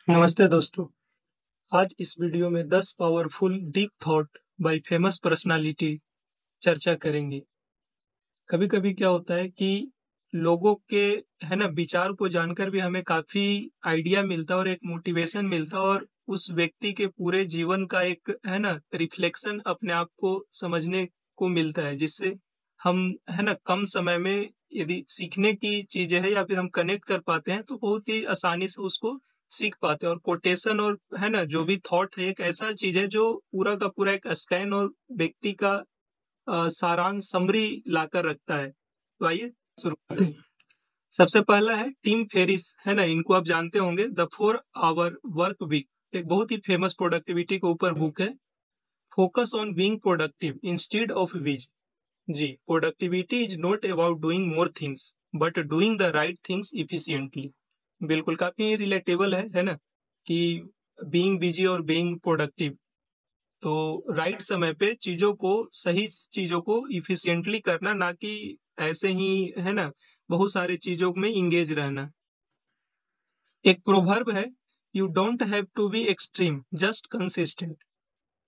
नमस्ते दोस्तों। आज इस वीडियो में 10 powerful deep thought bye famous personality चर्चा करेंगे। कभी-कभी क्या होता है कि लोगों के है ना विचार को जानकर भी हमें काफ़ी आइडिया मिलता है और एक मोटिवेशन मिलता है और उस व्यक्ति के पूरे जीवन का एक है ना रिफ्लेक्शन अपने आप को समझने को मिलता है, जिससे हम है ना कम समय में यदि सीखने की चीज़ें हैं या फिर हम कनेक्ट कर पाते हैं तो बहुत ही आसानी से उसको सीख पाते हैं। और कोटेशन और है ना जो भी थॉट है एक ऐसा चीज़ है जो पूरा का पूरा एक स्कैन और व्यक्ति का सारांश समरी लाकर रखता है। तो आइए शुरू करते हैं। सबसे पहला है टिम फेरिस, है ना? इनको आप जानते होंगे, द 4 आवर वर्क वीक, एक बहुत ही फेमस प्रोडक्टिविटी के ऊपर बुक है। Focus on being productive instead of busy. जी, productivity is not about doing more things but doing the right things efficiently. बिल्कुल काफी रिलेटेबल है ना? कि बीइंग बिजी और बीइंग प्रोडक्टिव, तो राइट समय पे चीज़ों को सही चीज़ों को एफिशिएंटली करना, ना कि ऐसे ही है ना बहुत सारी चीज़ों में एंगेज रहना। एक प्रोवर्ब है, you don't have to be extreme just consistent.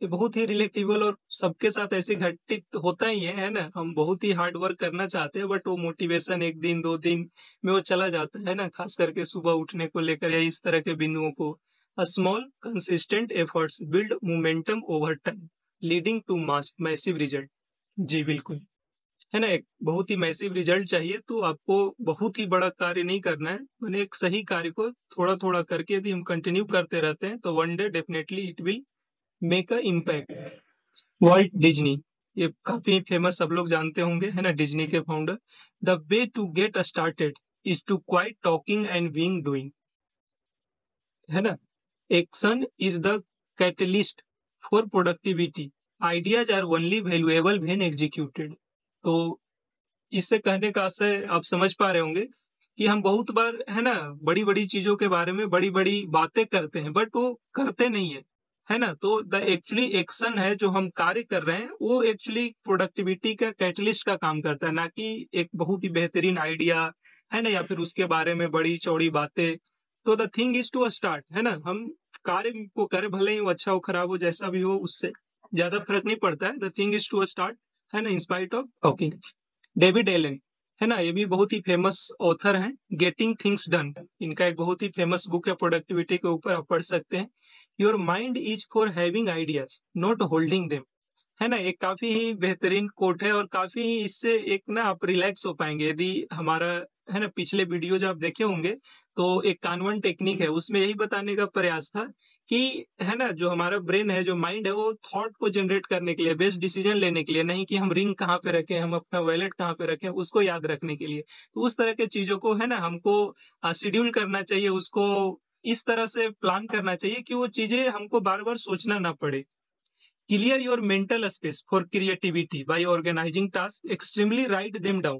ये बहुत ही रिलेटेबल और सबके साथ ऐसे घटित होता ही है ना? हम बहुत ही हार्ड वर्क करना चाहते हैं बट वो मोटिवेशन 1 दिन 2 दिन में वो चला जाता है ना? खास करके सुबह उठने को लेकर या इस तरह के बिंदुओं को। A small consistent efforts build momentum over time leading to mass massive result. जी बिल्कुल। है ना? एक बहुत ही मैसिव रिजल्ट चाहिए तो आपको बहुत ही बड़ा कार्य नहीं करना है। माने एक सही कार्य को थोड़ा-थोड़ा करके यदि हम कंटिन्यू करते रहते हैं तो one day definitely it will make a impact. Walt Disney, ये काफ़ी फेमस सब लोग जानते होंगे, है ना? डिज्नी के founder. The way to get started is to quite talking and being doing, है ना? Action is the catalyst for productivity. Ideas are only valuable when executed. तो इससे कहने का आशय आप समझ पा रहे होंगे कि हम बहुत बार है ना बड़ी-बड़ी चीज़ों के बारे में बड़ी-बड़ी बातें करते हैं बट वो करते नहीं है ना? तो द एक्चुअली एक्शन है जो हम कार्य कर रहे हैं वो एक्चुअली प्रोडक्टिविटी का कैटलिस्ट का काम करता है, ना कि एक बहुत ही बेहतरीन आइडिया, है ना? या फिर उसके बारे में बड़ी-चौड़ी बातें। तो the thing is to start, है ना? हम कार्य को करें, भले ही वो अच्छा हो, खराब हो, जैसा भी हो उससे ज़्यादा फ़र्क नहीं पड़ता है। The thing is to start, है ना? In spite of talking. David Allen, है ना? ये भी बहुत ही फेमस ऑथर हैं, गेटिंग थिंग्स डन। इनका एक बहुत ही फेमस बुक है प्रोडक्टिविटी के ऊपर, आप पढ़ सकते हैं। Your mind is for having ideas not holding them, है ना? एक काफ़ी ही बेहतरीन कोट है और काफ़ी ही इससे एक ना आप रिलैक्स हो पाएँगे यदि हमारा है ना पिछले वीडियोज़ आप देखे होंगे, तो एक कानवन टेक्निक है, उसमें यही बताने का प्रयास था कि है ना जो हमारा ब्रेन है, जो माइंड है, वो थॉट को जनरेट करने के लिए, बेस्ट डिसीजन लेने के लिए, नहीं कि हम रिंग कहाँ पे रखें, हम अपना वॉलेट कहाँ पे रखें, उसको याद रखने के लिए। तो उस तरह की चीज़ों को है ना हमको शेड्यूल करना चाहिए, उसको इस तरह से प्लान करना चाहिए कि वो चीज़ें हमको बार-बार सोचना ना पड़े। Clear your mental space for creativity by organizing tasks extremely, write them down,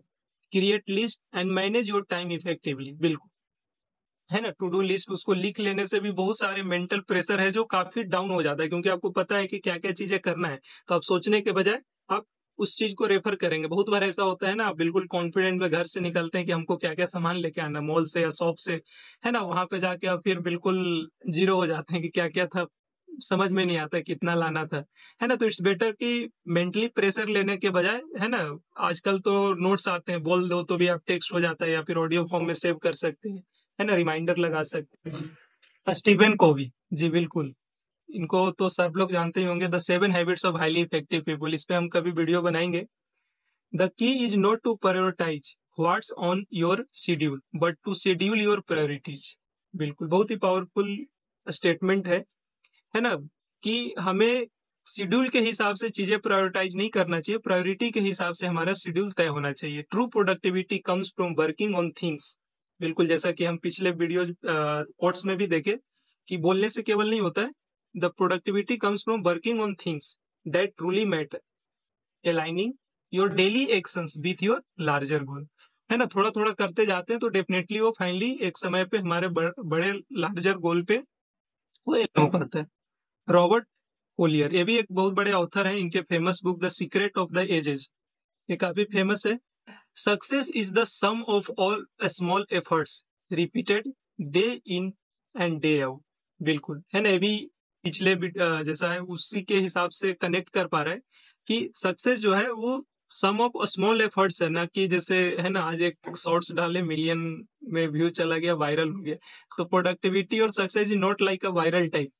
create list and manage your time effectively। बिल्कुल, है ना? टू डू लिस्ट उसको लिख लेने से भी बहुत सारे मेंटल प्रेशर है जो काफ़ी डाउन हो जाता है, क्योंकि आपको पता है कि क्या-क्या चीज़ें करना है। तो आप सोचने के बजाय आप उस चीज़ को रेफर करेंगे। बहुत बार ऐसा होता है ना, आप बिल्कुल कॉन्फिडेंट में घर से निकलते हैं कि हमको क्या-क्या सामान लेके आना है मॉल से या शॉप से, है ना? वहाँ पे जाके आप फिर बिल्कुल ज़ीरो हो जाते हैं कि क्या-क्या था, समझ में नहीं आता है कितना लाना था, है ना? तो इट्स बेटर कि मेंटली प्रेशर लेने के बजाय, है ना? आजकल तो नोट्स आते हैं, बोल दो तो भी आप टेक्स्ट हो जाता है या फिर ऑडियो फॉर्म में सेव कर सकते हैं। है ना? रिमाइंडर लगा सकते हैं। स्टीफन कोवी, जी बिल्कुल। इनको तो सब लोग जानते ही होंगे, the 7 habits of highly effective people, इस पे हम कभी वीडियो बनाएँगे। The key is not to prioritize what's on your schedule, but to schedule your priorities. बिल्कुल, बहुत ही पावरफुल स्टेटमेंट है ना? कि हमें शेड्यूल के हिसाब से चीज़ें प्रायोरिटाइज़ नहीं करना चाहिए, प्रायोरिटी के हिसाब से हमारा शेड्यूल तय होना चाहिए। True productivity comes from working on things. बिल्कुल, जैसा कि हम पिछले वीडियोज़ कोट्स में भी देखे कि बोलने से केवल नहीं होता है। The productivity comes from working on things that truly matter, aligning your daily actions with your larger goal. है ना? थोड़ा-थोड़ा करते जाते हैं तो डेफिनिटली वो फाइनली एक समय पे हमारे बड़े लार्जर गोल पे वो एम हो पाता है। रॉबर्ट कोलियर, ये भी एक बहुत बड़े ऑथर हैं, इनके famous book the secret of the ages, ये काफ़ी फेमस है। Success is the sum of all small efforts repeated day in and day out. बिल्कुल, है ना? अभी पिछले जैसा है उसी के हिसाब से कनेक्ट कर पा रहा है कि सक्सेस जो है वो सम ऑफ स्मॉल एफर्ट्स है ना, कि जैसे है ना, आज एक शॉर्ट्स डाले मिलियन में व्यू चला गया, वायरल हो गया। तो प्रोडक्टिविटी और success is not like a viral type,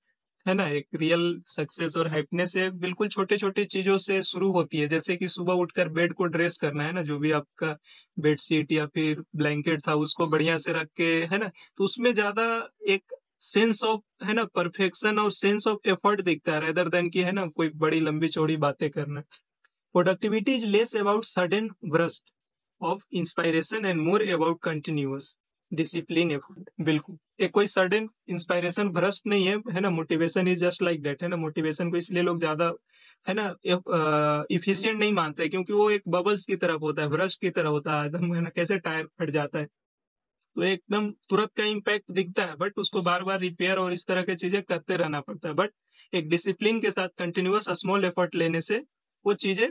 है ना? एक रियल सक्सेस और हैप्पीनेस है बिल्कुल छोटे-छोटे चीज़ों से शुरू होती है। जैसे कि सुबह उठकर बेड को ड्रेस करना, है ना? जो भी आपका बेडशीट या फिर ब्लैंकेट था उसको बढ़िया से रख के, है ना? तो उसमें ज़्यादा एक सेंस ऑफ, है ना, परफेक्शन और सेंस ऑफ एफर्ट दिखता है रेदर देन कि, है ना, कोई बड़ी लंबी-चौड़ी बातें करना। Productivity is less about sudden burst of inspiration and more about continuous discipline effort. बिल्कुल, एक कोई सडन इंस्पायरेशन भ्रष्ट नहीं है ना? Motivation is just like that, है ना? मोटिवेशन को इसलिए लोग ज्यादा, है ना, इफिशिएंट नहीं मानते क्योंकि वो एक बबल्स की तरफ होता है, ब्रश की तरह होता है एकदम, है ना? कैसे टायर फट जाता है तो एकदम तुरंत का इम्पैक्ट दिखता है, बट उसको बार बार रिपेयर और इस तरह की चीजें करते रहना पड़ता है। बट एक डिसिप्लिन के साथ कंटिन्यूअस स्मॉल एफर्ट लेने से वो चीजें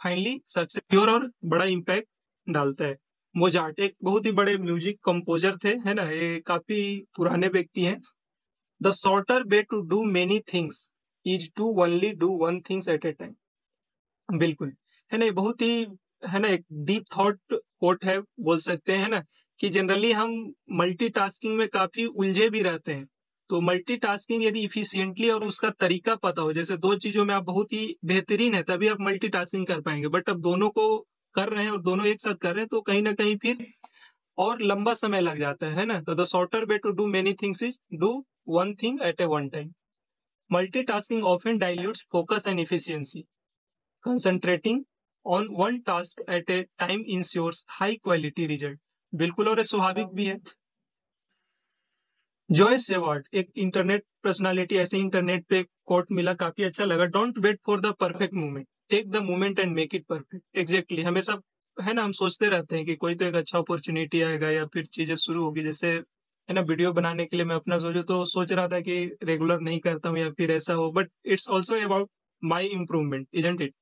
फाइनली सक्सेस और बड़ा इम्पैक्ट डालता है। मोजार्ट एक बहुत ही बड़े म्यूजिक कंपोजर थे, है ना? ये काफी पुराने व्यक्ति हैं। The shorter way to do many things is to only do one things at a time. बिल्कुल, है ना? ये बहुत ही, है ना, एक डीप थॉट कोट है बोल सकते हैं, है ना? कि जनरली हम मल्टीटास्किंग में काफ़ी उलझे भी रहते हैं। तो मल्टीटास्किंग यदि एफिशिएंटली और उसका तरीका पता हो, जैसे 2 चीज़ों में आप बहुत ही बेहतरीन है, तभी आप मल्टीटास्किंग कर पाएँगे। बट अब दोनों को कर रहे हैं और दोनों एक साथ कर रहे हैं, तो कहीं न कहीं फिर और लंबा समय लग जाता है ना? तो the shorter way to do many things is do one thing at a one time. Multitasking often dilutes focus and efficiency. Concentrating on one task at a time ensures high quality result. बिल्कुल, और ये स्वाभाविक भी है। Joyce Sewart एक internet personality, ऐसे internet पे quote मिला, काफी अच्छा लगा। Don't wait for the perfect moment, take the moment and make it perfect. Exactly, हमेशा, है ना, हम सोचते रहते हैं कि कोई तो एक अच्छा अपॉर्चुनिटी आएगा या फिर चीजें शुरू होगी। जैसे, है ना, वीडियो बनाने के लिए मैं अपना सोचू तो सोच रहा था कि रेगुलर नहीं करता हूँ या फिर ऐसा हो, but it's also about my improvement, isn't it?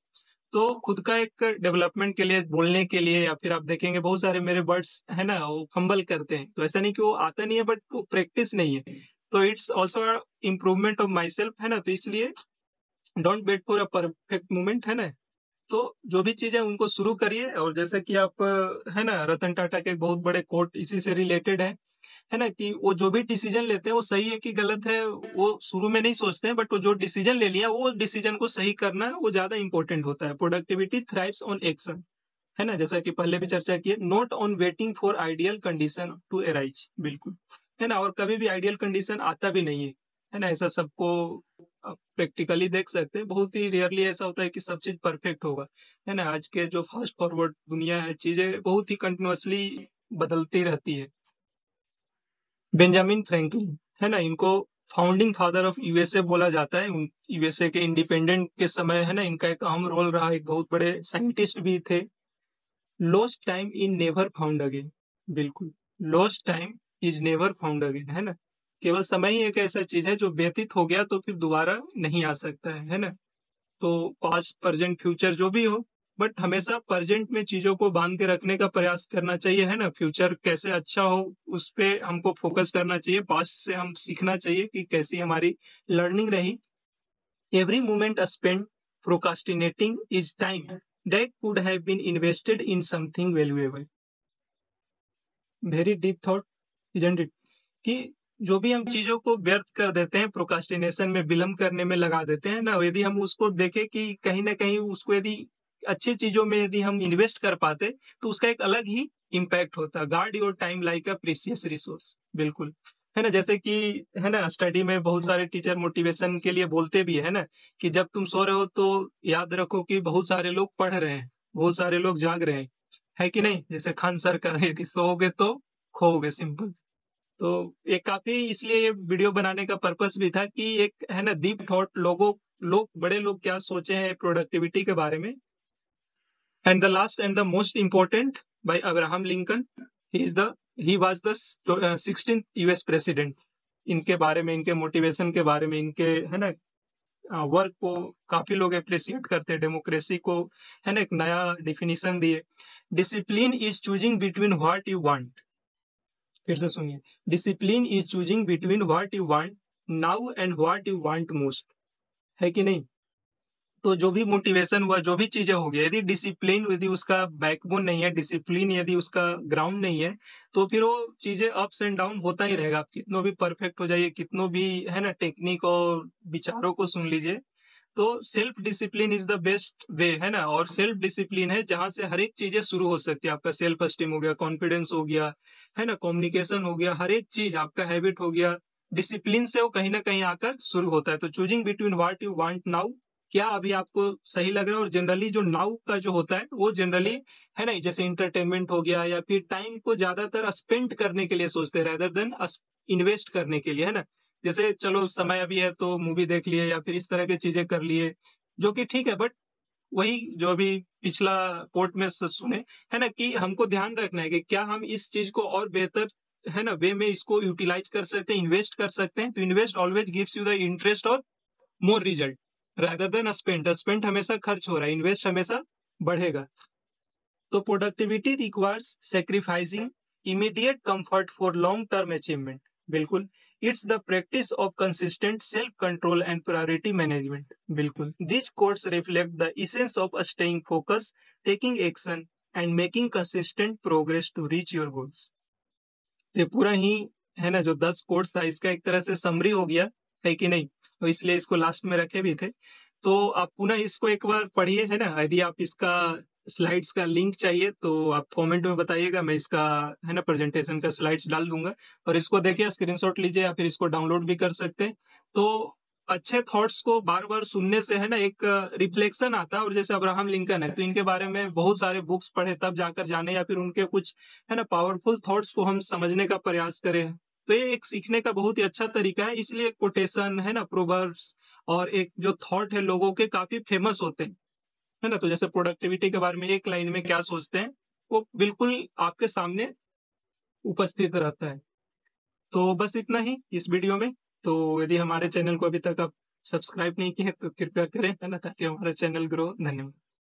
तो खुद का एक डेवलपमेंट के लिए, बोलने के लिए, या फिर आप देखेंगे बहुत सारे मेरे वर्ड्स, है ना, वो फंबल करते हैं। तो ऐसा नहीं कि वो आता नहीं है, बट वो प्रैक्टिस नहीं है। तो it's also improvement of myself, है ना? तो इसलिए don't wait for a perfect moment, है ना? तो जो भी चीज़ें उनको शुरू करिए। और जैसे कि आप, है ना, रतन टाटा के एक बहुत बड़े कोट इसी से रिलेटेड है ना, कि वो जो भी डिसीजन लेते हैं वो सही है कि गलत है, वो शुरू में नहीं सोचते हैं, बट वो जो डिसीजन ले लिया वो डिसीजन को सही करना है, वो ज़्यादा इंपॉर्टेंट होता है। प्रोडक्टिविटी थ्राइव्स ऑन एक्शन, है ना? जैसा कि पहले भी चर्चा की है, not on waiting for ideal condition to arise. बिल्कुल, है ना? और कभी भी आइडियल कंडीशन आता भी नहीं है ना? ऐसा सबको प्रैक्टिकली देख सकते हैं। बहुत ही रेयरली ऐसा होता है कि सब चीज़ परफेक्ट होगा, है ना? आज के जो फास्ट फॉरवर्ड दुनिया है, चीज़ें बहुत ही कंटिन्यूअसली बदलती रहती है। बेंजामिन फ्रैंकलिन, है ना? इनको फाउंडिंग फादर ऑफ यूएसए बोला जाता है। यूएसए के इंडिपेंडेंट के समय, है ना, इनका एक अहम रोल रहा। एक बहुत बड़े साइंटिस्ट भी थे। Lost time is never found again. बिल्कुल, lost time is never found again, है ना? केवल समय ही एक ऐसा चीज है जो व्यतीत हो गया तो फिर दोबारा नहीं आ सकता है ना? तो पास्ट, प्रेजेंट, फ्यूचर जो भी हो, बट हमेशा प्रेजेंट में चीजों को बांध के रखने का प्रयास करना चाहिए, है ना? फ्यूचर कैसे अच्छा हो उस पे हमको फोकस करना चाहिए। पास्ट से हम सीखना चाहिए कि कैसी हमारी लर्निंग रही। Every moment spend procrastinating is time that could have been invested in something valuable. Very deep thought, isn't it? कि जो भी हम चीजों को व्यर्थ कर देते हैं, प्रोकास्टिनेशन में, विलंब करने में लगा देते हैं ना, यदि हम उसको देखें कि कहीं ना कहीं उसको यदि अच्छी चीजों में यदि हम इन्वेस्ट कर पाते तो उसका एक अलग ही इम्पैक्ट होता। Guard your time like a precious resource. बिल्कुल, है ना? जैसे कि, है ना, स्टडी में बहुत सारे टीचर मोटिवेशन के लिए बोलते भी है ना, कि जब तुम सो रहे हो तो याद रखो कि बहुत सारे लोग पढ़ रहे हैं, बहुत सारे लोग जाग रहे हैं, है कि नहीं? जैसे खान सर का, यदि सोओगे तो खोओगे, सिंपल। तो ये काफ़ी, इसलिए ये वीडियो बनाने का पर्पस भी था कि एक, है ना, डीप थॉट, बड़े लोग क्या सोचे हैं प्रोडक्टिविटी के बारे में। And the last and the most important, by Abraham Lincoln. He was the 16th US president. इनके बारे में, इनके मोटिवेशन के बारे में, इनके, है ना, वर्क को काफी लोग अप्रिशिएट करते हैं। डेमोक्रेसी को, है ना, एक नया डिफिनीशन दिए। Discipline is choosing between what you want. फिर से सुनिए, discipline is choosing between what you want, now and what you want most, है कि नहीं? तो जो भी मोटिवेशन हुआ, जो भी चीज़ें हो गई, यदि डिसिप्लिन यदि उसका बैकबोन नहीं है, डिसिप्लिन यदि उसका ग्राउंड नहीं है, तो फिर वो चीज़ें अप्स एंड डाउन होता ही रहेगा। आप कितनों भी परफेक्ट हो जाइए, कितनों भी है ना टेक्निक और विचारों को सुन लीजिए, तो self discipline is the best way, है ना? और सेल्फ डिसिप्लिन है जहां से हर एक चीजें शुरू हो सकती है। आपका सेल्फ एस्टीम हो गया, कॉन्फिडेंस हो गया, है ना, कम्युनिकेशन हो गया, हर एक चीज आपका हैबिट हो गया, डिसिप्लिन से वो कहीं ना कहीं आकर शुरू होता है। तो choosing between what you want now, क्या अभी आपको सही लग रहा है? और जनरली जो नाउ का जो होता है वो जनरली, है ना, जैसे इंटरटेनमेंट हो गया या फिर टाइम को ज्यादातर स्पेंड करने के लिए सोचते हैं रेदर देन इन्वेस्ट करने के लिए, है ना? जैसे चलो समय अभी है तो मूवी देख लिए या फिर इस तरह की चीजें कर लिए, जो कि ठीक है, बट वही जो अभी पिछला कोर्ट में सुने, है ना, कि हमको ध्यान रखना है कि क्या हम इस चीज को और बेहतर, है ना, वे में इसको यूटिलाइज कर सकते हैं, इन्वेस्ट कर सकते हैं। तो invest always gives you the interest और more result rather than spend. Spend हमेशा खर्च हो रहा है, इन्वेस्ट हमेशा बढ़ेगा। तो productivity requires sacrificing immediate comfort for long term achievement. बिल्कुल, it's the practice of consistent self control and priority management. बिल्कुल, this course reflect the essence of staying focus, taking action and making consistent progress to reach your goals. ये पूरा ही, है ना, जो 10 course था इसका एक तरह से समरी हो गया, है कि नहीं? तो इसलिए इसको लास्ट में रखे भी थे। तो आप पुनः इसको एक बार पढ़िए, है ना? यदि आप इसका स्लाइड्स का लिंक चाहिए तो आप कमेंट में बताइएगा, मैं इसका, है ना, प्रेजेंटेशन का स्लाइड्स डाल दूंगा। और इसको देखिए, स्क्रीनशॉट लीजिए या फिर इसको डाउनलोड भी कर सकते हैं। तो अच्छे थॉट्स को बार बार सुनने से, है ना, एक रिफ्लेक्शन आता है। और जैसे अब्राहम लिंकन है, तो इनके बारे में बहुत सारे बुक्स पढ़े तब जाकर जाने, या फिर उनके कुछ, है ना, पावरफुल थॉट्स को हम समझने का प्रयास करें। तो ये एक सीखने का बहुत ही अच्छा तरीका है। इसलिए कोटेशन, है ना, प्रोवर्ब्स और एक जो थॉट है लोगों के काफी फेमस होते हैं, है ना? तो जैसे प्रोडक्टिविटी के बारे में एक लाइन में क्या सोचते हैं, वो बिल्कुल आपके सामने उपस्थित रहता है। तो बस इतना ही इस वीडियो में। तो यदि हमारे चैनल को अभी तक आप सब्सक्राइब नहीं किए तो कृपया करें, है ना, ताकि हमारा चैनल ग्रो। धन्यवाद।